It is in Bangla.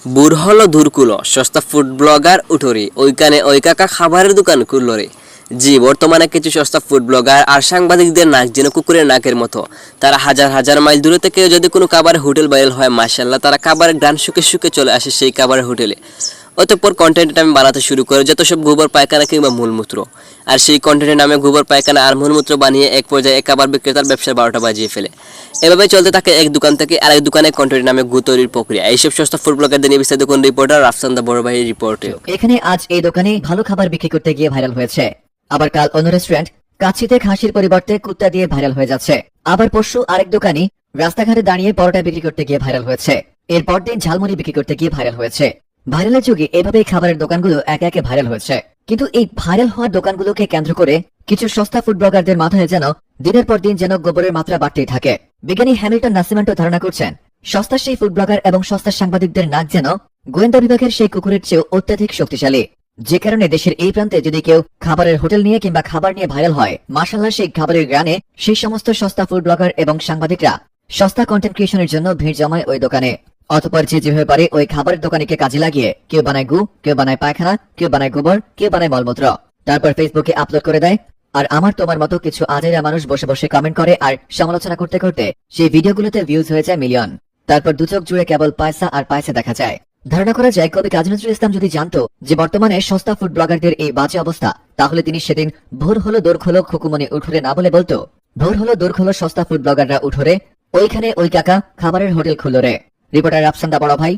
বুড় হলো ধুরকুলো সস্তা ফুড ব্লগার উঠোরে ওইখানে ওই কাকা খাবারের দোকান খুললো রে। জি, বর্তমানে কিছু সস্তা ফুড ব্লগার আর সাংবাদিকদের নাক যেন কুকুরের নাকের মতো। তারা হাজার হাজার মাইল দূরে থেকে যদি কোনো খাবারের হোটেল ভাইরাল হয়, মাশাল্লাহ তারা খাবারের গ্রান শুকে শুকে চলে আসে সেই খাবারের হোটেলে। অতঃপর কন্টেন্ট আমি বানাতে শুরু করে যত সব গোবর পায়খানা কিংবা মূলমূত্র, আর সেই কন্টেন্টের নামে গোবর পায়খানা আর মূলমূত্র বানিয়ে এক পর্যায়ে এক খাবার বিক্রেতার ব্যবসার 12টা বাজিয়ে ফেলে। এভাবে চলতে থাকে এক দোকান থেকে আরেক দোকানে কন্টেন্টের নামে গু তৈরির প্রক্রিয়া। এইসব সস্তা ফুড ব্লগারদের নিয়ে বিস্তারিত কোন রিপোর্টার রাফসান দা বড় ভাই রিপোর্টে। এখানে আজ এই দোকানে ভালো খাবার বিক্রি করতে গিয়ে ভাইরাল হয়েছে, আবার কাল অন্য রেস্টুরেন্ট কাচ্ছিতে খাসির পরিবর্তে কুত্তা দিয়ে ভাইরাল হয়ে যাচ্ছে, আবার পরশু আরেক দোকানি রাস্তাঘাটে দাঁড়িয়ে পরোটা বিক্রি করতে গিয়ে ভাইরাল হয়েছে, এরপর দিন ঝালমুড়ি বিক্রি করতে গিয়ে ভাইরাল হয়েছে। ভাইরালের যুগে এভাবেই খাবারের দোকানগুলো একে একে ভাইরাল হয়েছে। কিন্তু এই ভাইরাল হওয়ার দোকানগুলোকে কেন্দ্র করে কিছু সস্তা ফুড ব্লগারদের মাথায় যেন দিনের পর দিন যেন গোবরের মাত্রা বাড়তেই থাকে। বিজ্ঞানী হ্যামিল্টন নাসিমেন্টো ধারণা করছেন, সস্তা সেই ফুড ব্লগার এবং সস্তা সাংবাদিকদের নাক যেন গোয়েন্দা বিভাগের সেই কুকুরের চেয়েও অত্যাধিক শক্তিশালী, যে কারণে দেশের এই প্রান্তে যদি কেউ খাবারের হোটেল নিয়ে কিংবা খাবার নিয়ে ভাইরাল হয়, মাশাআল্লাহ সেই খাবারের গ্রানে সেই সমস্ত সস্তা ফুড ব্লগার এবং সাংবাদিকরা সস্তা কন্টেন্ট ক্রিয়েশনের জন্য ভিড় জমায় ওই দোকানে। অতঃপর যে যেভাবে পারে ওই খাবারের দোকানিকে কাজে লাগিয়ে কেউ বানায় গু, কেউ বানায় পায়খানা, কেউ বানায় গোবর, কেউ বানায় মলমূত্র, তারপর ফেসবুকে আপলোড করে দেয়। আর আমার তোমার মতো কিছু আজেরা মানুষ বসে বসে কমেন্ট করে আর সমালোচনা করতে করতে সেই ভিডিওগুলোতে ভিউজ হয়ে যায় মিলিয়ন। তারপর দু চোখ জুড়ে কেবল পয়সা আর পয়সা দেখা যায়। ধারণা করা যায় কবি কাজী নজরুল ইসলাম যদি জানতো যে বর্তমানে সস্তা ফুড ব্লগারদের এই বাজে অবস্থা, তাহলে তিনি সেদিন ভোর হলো দোর খোলো খুকুমনি উঠোরে না বলে বলতো, ভোর হলো দোর খোলো সস্তা ফুড ব্লগাররা উঠোরে, ওইখানে ওই কাকা খাবারের হোটেল খুললো রে। রিপোর্টার রাফসান দা বড় ভাই,